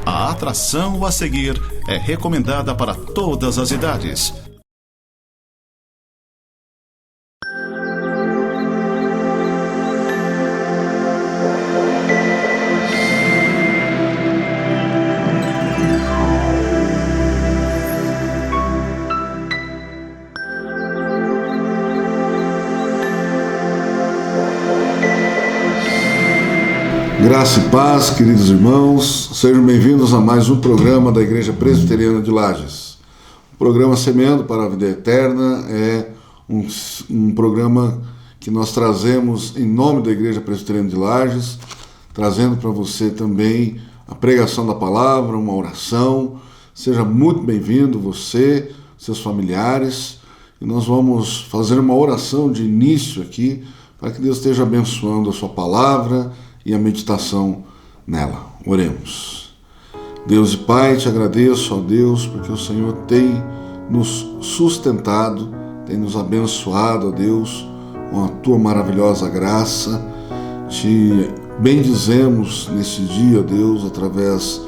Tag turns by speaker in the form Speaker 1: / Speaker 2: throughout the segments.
Speaker 1: A atração a seguir é recomendada para todas as idades.
Speaker 2: Graça e paz, queridos irmãos, sejam bem-vindos a mais um programa da Igreja Presbiteriana de Lages. O programa Semeando para a Vida Eterna é um programa que nós trazemos em nome da Igreja Presbiteriana de Lages, trazendo para você também a pregação da palavra, uma oração. Seja muito bem-vindo, você, seus familiares, e nós vamos fazer uma oração de início aqui, para que Deus esteja abençoando a sua palavra e a meditação nela. Oremos. Deus e Pai, te agradeço, ó Deus, porque o Senhor tem nos sustentado, tem nos abençoado, ó Deus, com a tua maravilhosa graça. Te bendizemos nesse dia, ó Deus, através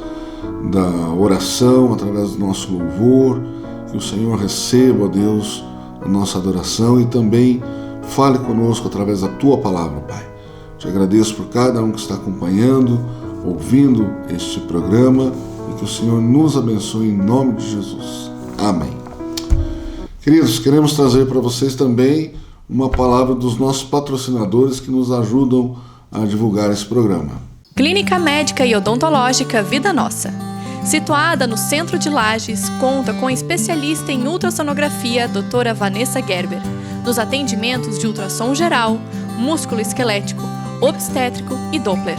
Speaker 2: da oração, através do nosso louvor, que o Senhor receba, ó Deus, a nossa adoração e também fale conosco através da tua palavra, Pai. Te agradeço por cada um que está acompanhando, ouvindo este programa e que o Senhor nos abençoe em nome de Jesus. Amém. Queridos, queremos trazer para vocês também uma palavra dos nossos patrocinadores que nos ajudam a divulgar esse programa.
Speaker 3: Clínica Médica e Odontológica Vida Nossa. Situada no centro de Lages, conta com a especialista em ultrassonografia, doutora Vanessa Gerber, nos atendimentos de ultrassom geral, músculo esquelético, obstétrico e Doppler.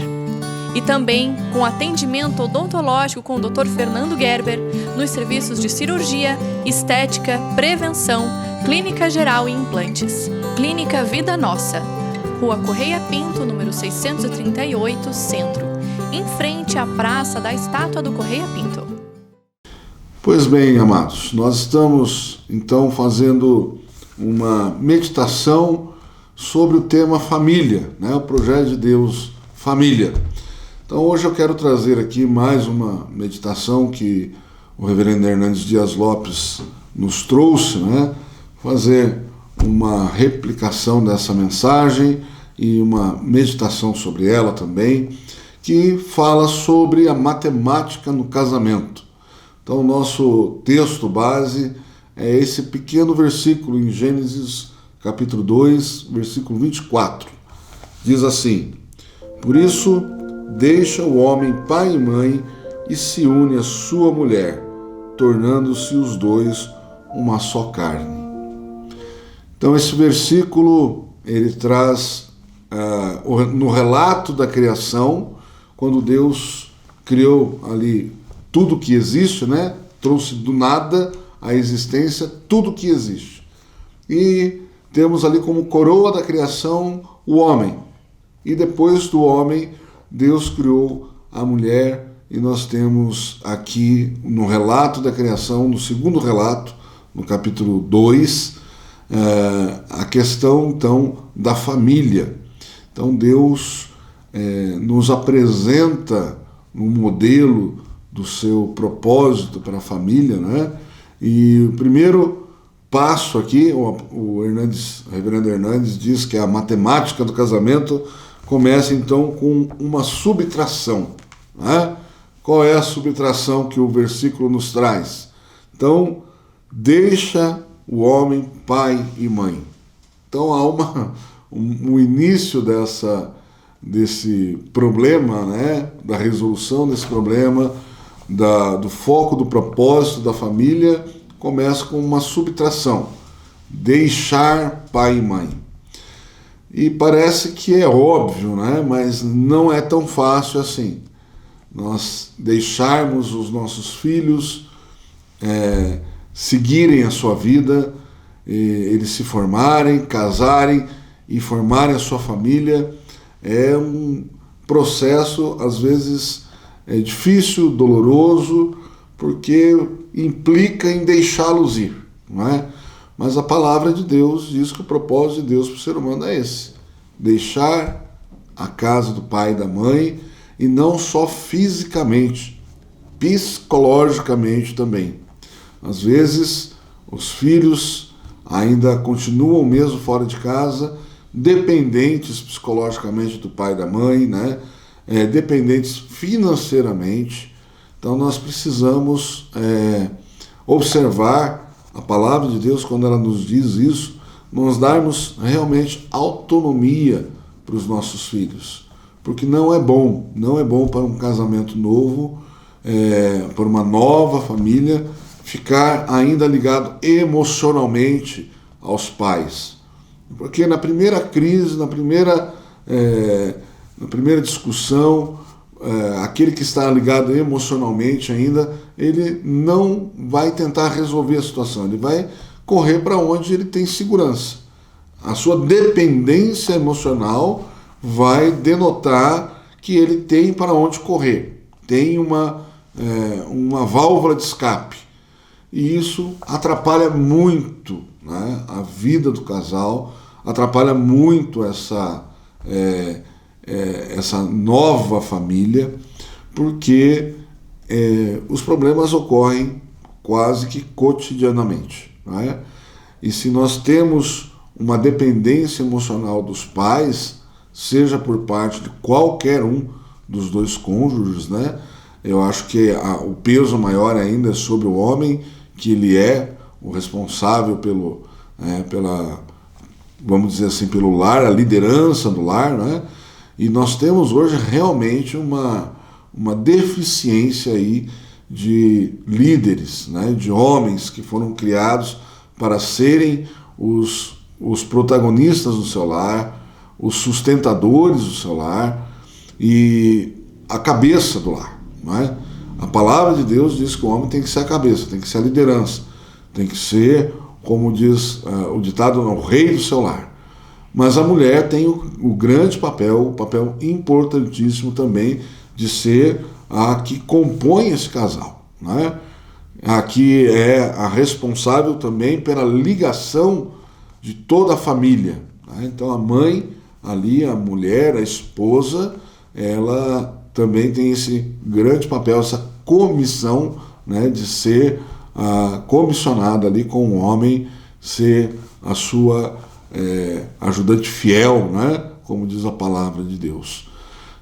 Speaker 3: E também com atendimento odontológico com o Dr. Fernando Gerber nos serviços de cirurgia, estética, prevenção, clínica geral e implantes. Clínica Vida Nossa, Rua Correia Pinto, número 638, Centro, em frente à Praça da Estátua do Correia Pinto.
Speaker 2: Pois bem, amados, nós estamos então fazendo uma meditação sobre o tema família, né? O projeto de Deus, família. Então hoje eu quero trazer aqui mais uma meditação que o reverendo Hernandes Dias Lopes nos trouxe, né? Fazer uma replicação dessa mensagem e uma meditação sobre ela também, que fala sobre a matemática no casamento. Então o nosso texto base é esse pequeno versículo em Gênesis capítulo 2, versículo 24, diz assim: por isso, deixa o homem pai e mãe e se une à sua mulher, tornando-se os dois uma só carne. Então esse versículo, ele traz no relato da criação, quando Deus criou ali tudo que existe, né? Trouxe do nada à existência tudo que existe. E temos ali como coroa da criação o homem. E depois do homem, Deus criou a mulher. E nós temos aqui no relato da criação, no segundo relato, no capítulo 2, a questão então da família. Então Deus nos apresenta um modelo do seu propósito para a família, né? E o primeiro passo aqui, o reverendo Hernandes diz que a matemática do casamento começa então com uma subtração, né? Qual é a subtração que o versículo nos traz? Então, deixa o homem pai e mãe. Então há um início desse problema, né? Da resolução desse problema, do foco do propósito da família, começa com uma subtração, deixar pai e mãe. E parece que é óbvio, né? Mas não é tão fácil assim. Nós deixarmos os nossos filhos seguirem a sua vida, eles se formarem, casarem e formarem a sua família, é um processo, às vezes, difícil, doloroso, porque implica em deixá-los ir, não é? Mas a palavra de Deus diz que o propósito de Deus para o ser humano é esse: deixar a casa do pai e da mãe, e não só fisicamente, psicologicamente também. Às vezes, os filhos ainda continuam mesmo fora de casa, dependentes psicologicamente do pai e da mãe, né? Dependentes financeiramente. Então nós precisamos observar a palavra de Deus quando ela nos diz isso, nós darmos realmente autonomia para os nossos filhos. Porque não é bom para um casamento novo, para uma nova família, ficar ainda ligado emocionalmente aos pais. Porque na primeira crise, na primeira discussão, aquele que está ligado emocionalmente ainda, ele não vai tentar resolver a situação, ele vai correr para onde ele tem segurança. A sua dependência emocional vai denotar que ele tem para onde correr, tem uma válvula de escape. E isso atrapalha muito, né, a vida do casal, atrapalha muito essa nova família, porque os problemas ocorrem quase que cotidianamente, né? E se nós temos uma dependência emocional dos pais, seja por parte de qualquer um dos dois cônjuges, né? Eu acho que o peso maior ainda é sobre o homem, que ele é o responsável vamos dizer assim, pelo lar, a liderança do lar, né? E nós temos hoje realmente uma deficiência aí de líderes, né? De homens que foram criados para serem os protagonistas do seu lar, os sustentadores do seu lar e a cabeça do lar, não é? A palavra de Deus diz que o homem tem que ser a cabeça, tem que ser a liderança, tem que ser, como diz o ditado, o rei do seu lar. Mas a mulher tem o grande papel, o papel importantíssimo também de ser a que compõe esse casal, né? A que é a responsável também pela ligação de toda a família, né? Então a mãe ali, a mulher, a esposa, ela também tem esse grande papel, essa comissão, né, de ser comissionada ali com o homem, ser a sua ajudante fiel, né, como diz a palavra de Deus.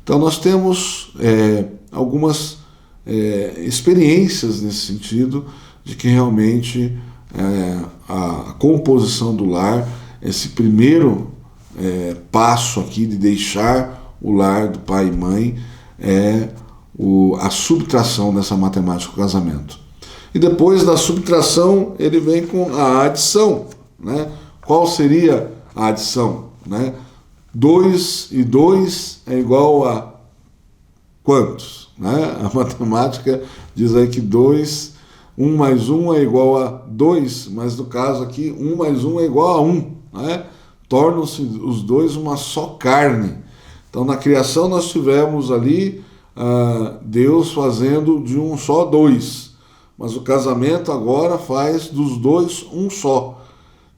Speaker 2: Então nós temos algumas experiências nesse sentido, de que realmente a composição do lar, esse primeiro passo aqui de deixar o lar do pai e mãe, a subtração dessa matemática do casamento. E depois da subtração, ele vem com a adição, né? Qual seria a adição, né? 2 e 2 é igual a quantos, né? A matemática diz aí que 1 mais 1 é igual a 2, mas no caso aqui 1 mais 1 é igual a 1, né? Tornam-se os dois uma só carne. Então na criação nós tivemos ali Deus fazendo de um só 2, mas o casamento agora faz dos dois um só.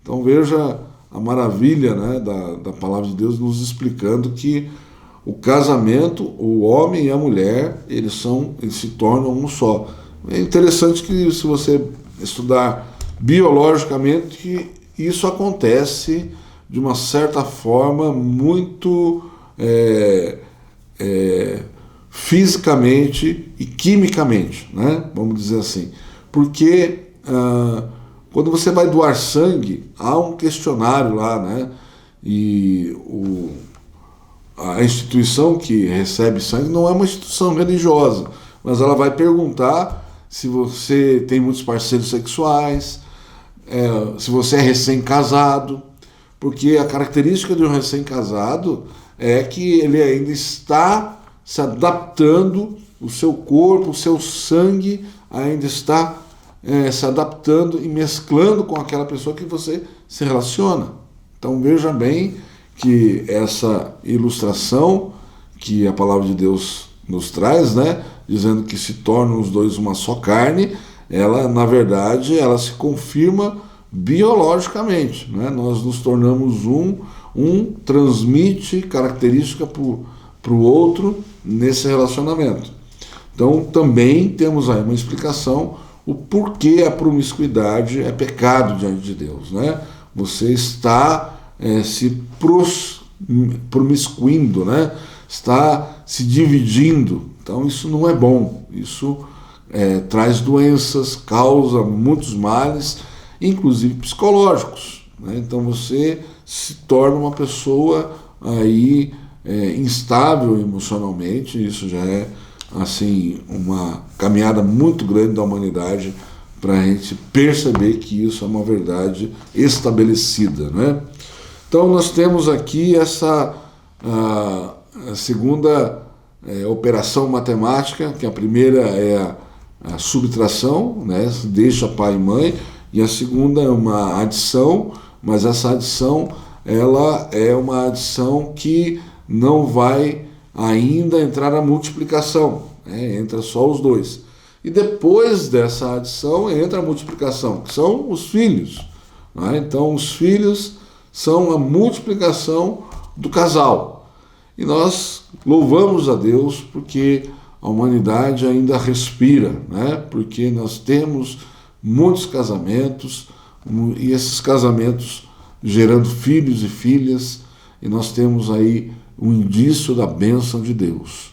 Speaker 2: Então veja a maravilha, né, da palavra de Deus nos explicando que o casamento, o homem e a mulher, eles se tornam um só. É interessante que, se você estudar biologicamente, que isso acontece de uma certa forma muito fisicamente e quimicamente, né? Vamos dizer assim. Porque quando você vai doar sangue, há um questionário lá, né? E a instituição que recebe sangue não é uma instituição religiosa, mas ela vai perguntar se você tem muitos parceiros sexuais, se você é recém-casado, porque a característica de um recém-casado é que ele ainda está se adaptando, o seu corpo, o seu sangue ainda está se adaptando e mesclando com aquela pessoa que você se relaciona. Então veja bem que essa ilustração que a palavra de Deus nos traz, né, dizendo que se tornam os dois uma só carne, ela, na verdade, ela se confirma biologicamente, né? Nós nos tornamos um transmite característica para o outro nesse relacionamento. Então também temos aí uma explicação o porquê a promiscuidade é pecado diante de Deus, né? Você está se promiscuindo, né? Está se dividindo. Então isso não é bom. Isso traz doenças, causa muitos males, inclusive psicológicos, né? Então você se torna uma pessoa aí instável emocionalmente. Isso já é assim uma caminhada muito grande da humanidade para a gente perceber que isso é uma verdade estabelecida, né? Então nós temos aqui essa a segunda operação matemática, que a primeira é a subtração, né? Deixa pai e mãe, e a segunda é uma adição, mas essa adição ela é uma adição que não vai ainda entrar a multiplicação, né? Entra só os dois. E depois dessa adição entra a multiplicação, que são os filhos, né? Então os filhos são a multiplicação do casal. E nós louvamos a Deus porque a humanidade ainda respira, né? Porque nós temos muitos casamentos, e esses casamentos gerando filhos e filhas, e nós temos aí um indício da bênção de Deus.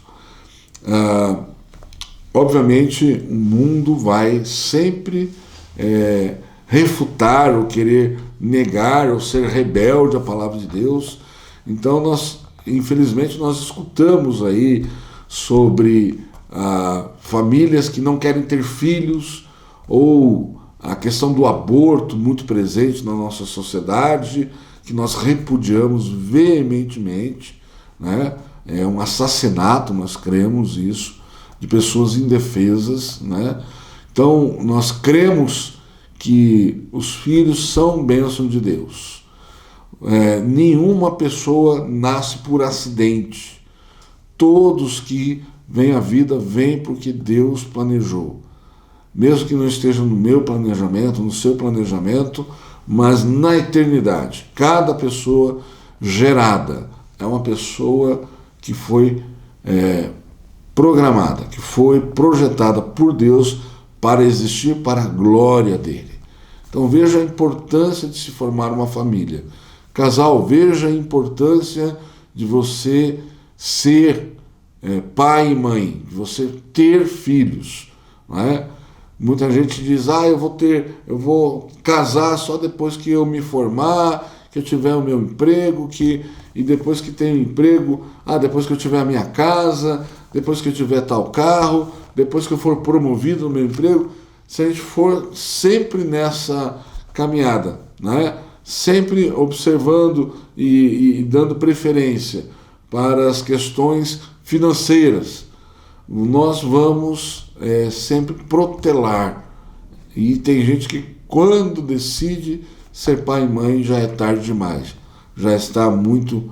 Speaker 2: Obviamente o mundo vai sempre refutar ou querer negar ou ser rebelde à palavra de Deus. Então infelizmente nós escutamos aí sobre famílias que não querem ter filhos, ou a questão do aborto muito presente na nossa sociedade, que nós repudiamos veementemente, né? É um assassinato, nós cremos isso, de pessoas indefesas, né? Então nós cremos que os filhos são bênção de Deus. Nenhuma pessoa nasce por acidente. Todos que vêm à vida vêm porque Deus planejou. Mesmo que não esteja no meu planejamento, no seu planejamento, mas na eternidade. Cada pessoa gerada é uma pessoa que foi programada, que foi projetada por Deus para existir para a glória dele. Então veja a importância de se formar uma família. Casal, veja a importância de você ser pai e mãe, de você ter filhos, não é? Muita gente diz, eu vou casar só depois que eu me formar, que eu tiver o meu emprego, e depois que tenho emprego, depois que eu tiver a minha casa, depois que eu tiver tal carro, depois que eu for promovido no meu emprego. Se a gente for sempre nessa caminhada, né? Sempre observando e dando preferência para as questões financeiras, nós vamos sempre protelar. E tem gente que quando decide ser pai e mãe já é tarde demais, já está muito,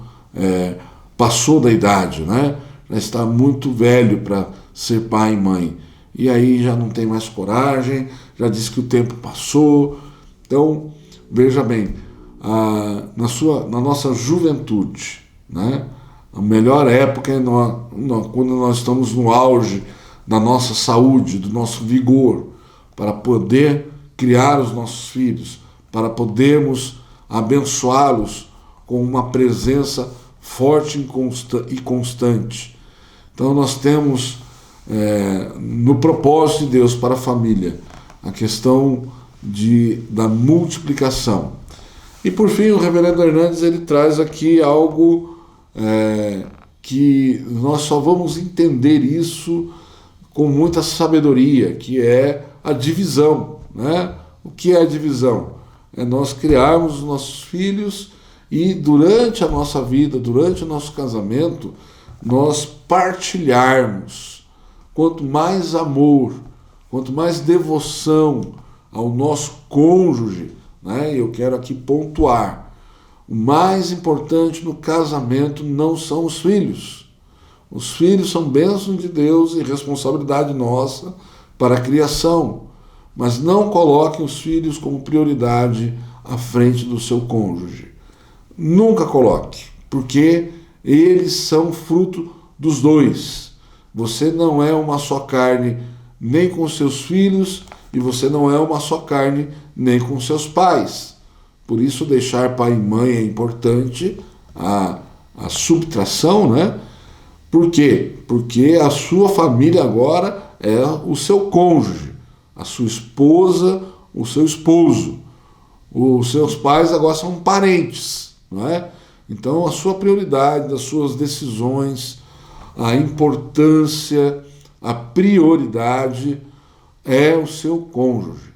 Speaker 2: passou da idade, né? Já está muito velho para ser pai e mãe, e aí já não tem mais coragem, já diz que o tempo passou. Então veja bem, na nossa juventude, né? A melhor época é quando nós estamos no auge da nossa saúde, do nosso vigor, para poder criar os nossos filhos, para podermos abençoá-los com uma presença forte e constante. Então nós temos no propósito de Deus para a família a questão da multiplicação. E por fim o reverendo Hernandes ele traz aqui algo que nós só vamos entender isso com muita sabedoria, que é a divisão, né? O que é a divisão? É nós criarmos os nossos filhos e durante a nossa vida, durante o nosso casamento, nós partilharmos. Quanto mais amor, quanto mais devoção ao nosso cônjuge, né? Eu quero aqui pontuar, o mais importante no casamento não são os filhos. Os filhos são bênção de Deus e responsabilidade nossa para a criação, mas não coloquem os filhos como prioridade à frente do seu cônjuge. Nunca coloque, porque eles são fruto dos dois. Você não é uma só carne nem com seus filhos, e você não é uma só carne nem com seus pais. Por isso, deixar pai e mãe é importante, a subtração, né? Por quê? Porque a sua família agora é o seu cônjuge, a sua esposa, o seu esposo. Os seus pais agora são parentes, não é? Então, a sua prioridade, das suas decisões, a importância, a prioridade é o seu cônjuge.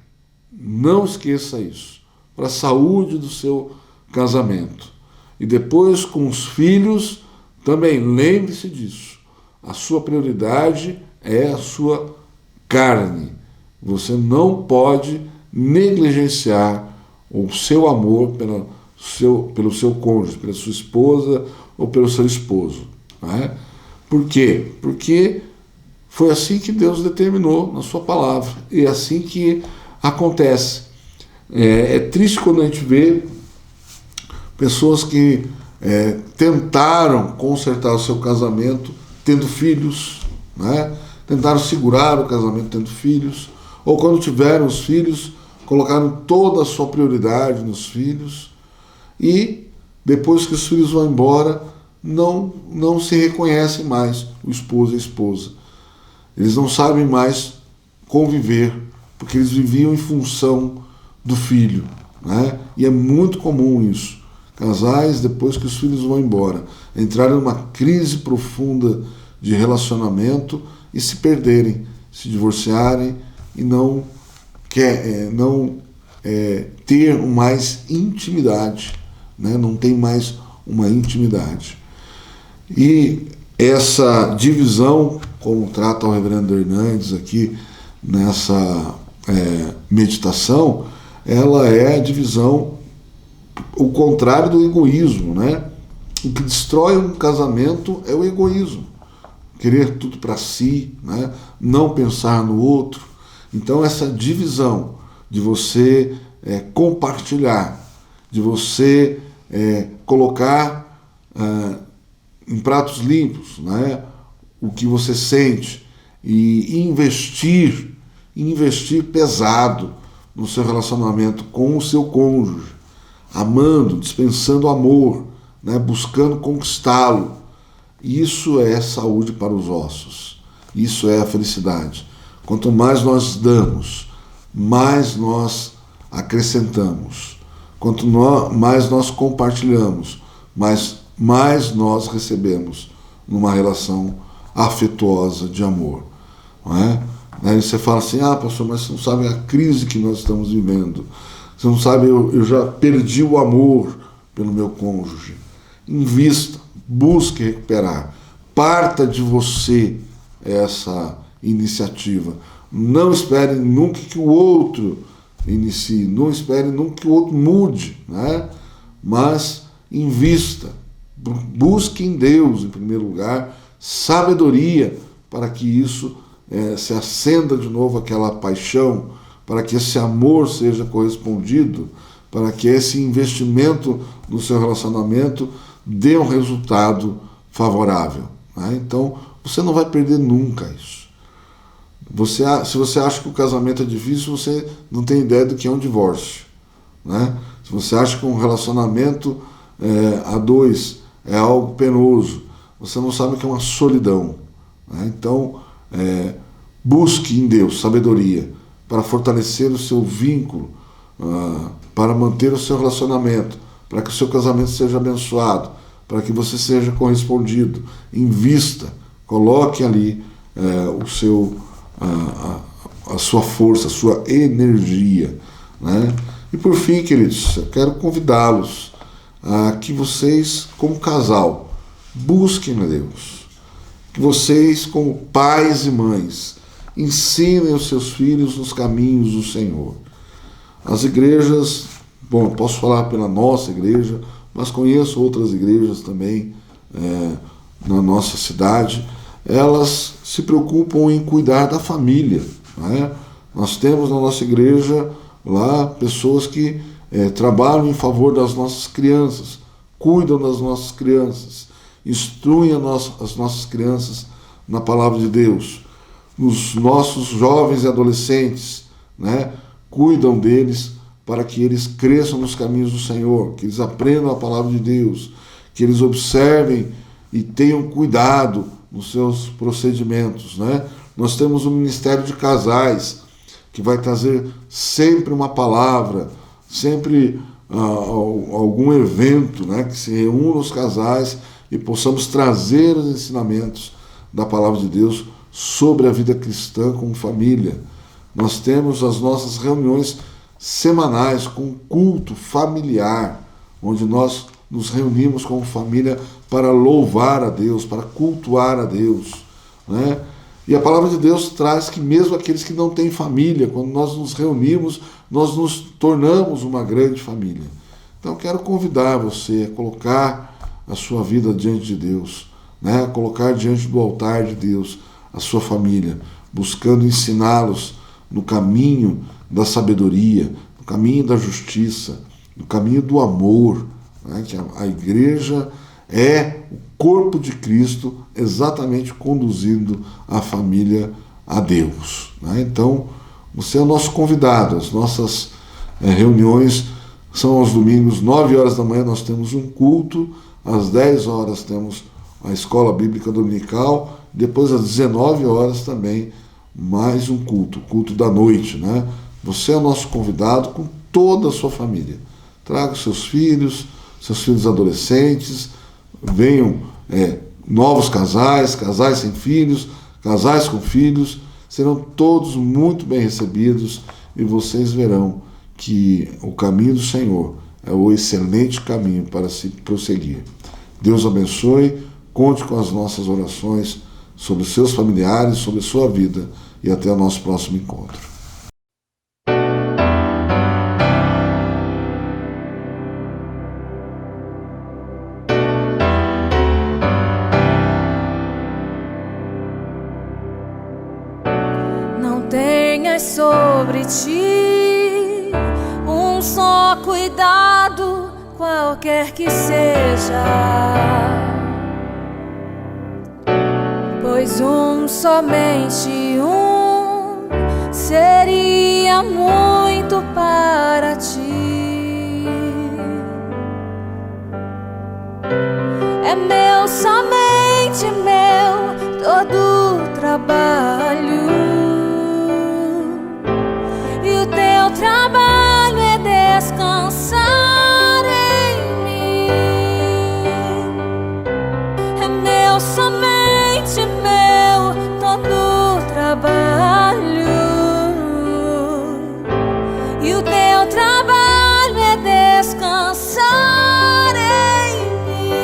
Speaker 2: Não esqueça isso. Para a saúde do seu casamento. E depois, com os filhos, também lembre-se disso. A sua prioridade é a sua carne. Você não pode negligenciar o seu amor pelo seu cônjuge, pela sua esposa ou pelo seu esposo. Não é? Por quê? Porque foi assim que Deus determinou na sua palavra. E é assim que acontece. É triste quando a gente vê pessoas que tentaram consertar o seu casamento tendo filhos, né? Tentaram segurar o casamento tendo filhos, ou quando tiveram os filhos, colocaram toda a sua prioridade nos filhos, e depois que os filhos vão embora, não se reconhecem mais o esposo e a esposa. Eles não sabem mais conviver, porque eles viviam em função do filho, né? E é muito comum isso. Casais, depois que os filhos vão embora, entrarem numa crise profunda de relacionamento e se perderem, se divorciarem e não ter mais intimidade, né? Não tem mais uma intimidade. E essa divisão, como trata o reverendo Hernandes aqui nessa meditação, ela é a divisão, o contrário do egoísmo, né? O que destrói um casamento é o egoísmo, querer tudo para si, né? Não pensar no outro. Então essa divisão de você compartilhar, de você colocar em pratos limpos, né? O que você sente e investir pesado no seu relacionamento com o seu cônjuge, amando, dispensando amor, né, buscando conquistá-lo. Isso é saúde para os ossos. Isso é a felicidade. Quanto mais nós damos, mais nós acrescentamos. Quanto mais nós compartilhamos, mais nós recebemos numa relação afetuosa de amor. Não é? Aí você fala assim, pastor, mas você não sabe a crise que nós estamos vivendo. Você não sabe, eu já perdi o amor pelo meu cônjuge. Invista, busque recuperar. Parta de você essa iniciativa. Não espere nunca que o outro inicie, não espere nunca que o outro mude, né? Mas invista, busque em Deus, em primeiro lugar, sabedoria para que isso se acenda de novo aquela paixão, para que esse amor seja correspondido, para que esse investimento no seu relacionamento dê um resultado favorável, né? Então, você não vai perder nunca isso. Se você acha que o casamento é difícil, você não tem ideia do que é um divórcio, né? Se você acha que um relacionamento a dois é algo penoso, você não sabe o que é uma solidão, né? Então, busque em Deus sabedoria para fortalecer o seu vínculo, para manter o seu relacionamento, para que o seu casamento seja abençoado, para que você seja correspondido. Invista, coloque ali a sua força, a sua energia, né? E por fim, queridos, eu quero convidá-los a que vocês, como casal, busquem a Deus. Que vocês, como pais e mães, ensinem os seus filhos nos caminhos do Senhor. As igrejas, eu posso falar pela nossa igreja, mas conheço outras igrejas também na nossa cidade. Elas se preocupam em cuidar da família, né? Nós temos na nossa igreja lá pessoas que trabalham em favor das nossas crianças, cuidam das nossas crianças, instruem as nossas crianças na palavra de Deus. Os nossos jovens e adolescentes, né, cuidam deles para que eles cresçam nos caminhos do Senhor, que eles aprendam a palavra de Deus, que eles observem e tenham cuidado nos seus procedimentos, né? Nós temos um ministério de casais que vai trazer sempre uma palavra, sempre algum evento, né, que se reúna os casais e possamos trazer os ensinamentos da palavra de Deus sobre a vida cristã como família. Nós temos as nossas reuniões semanais com culto familiar, onde nós nos reunimos como família para louvar a Deus, para cultuar a Deus, né? E a palavra de Deus traz que mesmo aqueles que não têm família, quando nós nos reunimos, nós nos tornamos uma grande família. Então quero convidar você a colocar a sua vida diante de Deus, né? A colocar diante do altar de Deus a sua família, buscando ensiná-los no caminho da sabedoria, no caminho da justiça, no caminho do amor, né? Que a igreja é o corpo de Cristo exatamente conduzindo a família a Deus, né? Então, você é o nosso convidado. As nossas reuniões são aos domingos, 9 horas da manhã nós temos um culto, às 10 horas temos a escola bíblica dominical, depois às 19 horas também mais um culto, o culto da noite, né? Você é o nosso convidado com toda a sua família. Traga seus filhos adolescentes, venham novos casais, casais sem filhos, casais com filhos, serão todos muito bem recebidos e vocês verão que o caminho do Senhor é o excelente caminho para se prosseguir. Deus abençoe, conte com as nossas orações sobre os seus familiares, sobre a sua vida e até o nosso próximo encontro.
Speaker 4: Sobre ti um só cuidado, qualquer que seja, pois somente um seria muito para ti. É meu, somente meu, todo o trabalho. Teu trabalho é descansar em mim. É meu, somente meu, todo o trabalho. E o teu trabalho é descansar em mim.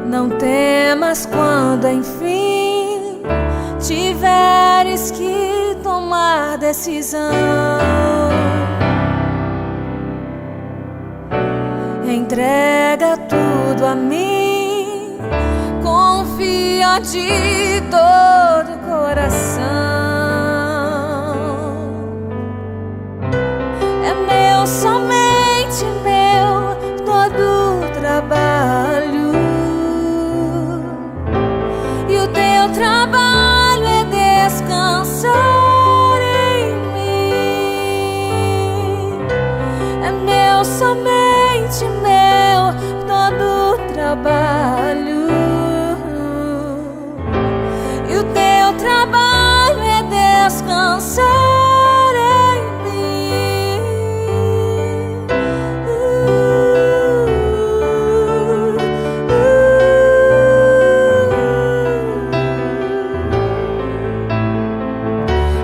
Speaker 4: Não temas quando enfim tiveres que tomar decisão. Entrega tudo a mim, confia de todo o coração. É meu, somente meu, todo o trabalho. Teu trabalho é descansar em mim. É meu, somente meu, todo o trabalho. E o teu trabalho é descansar em mim.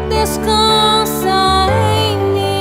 Speaker 4: Descansa em mim.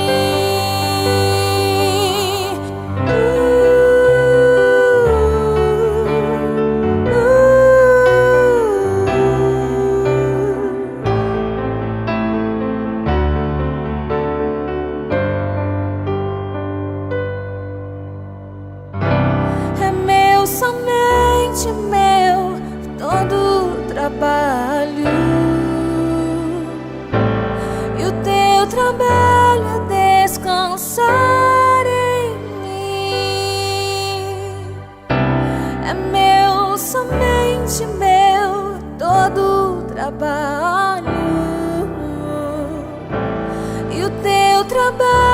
Speaker 4: trabalho, e o teu trabalho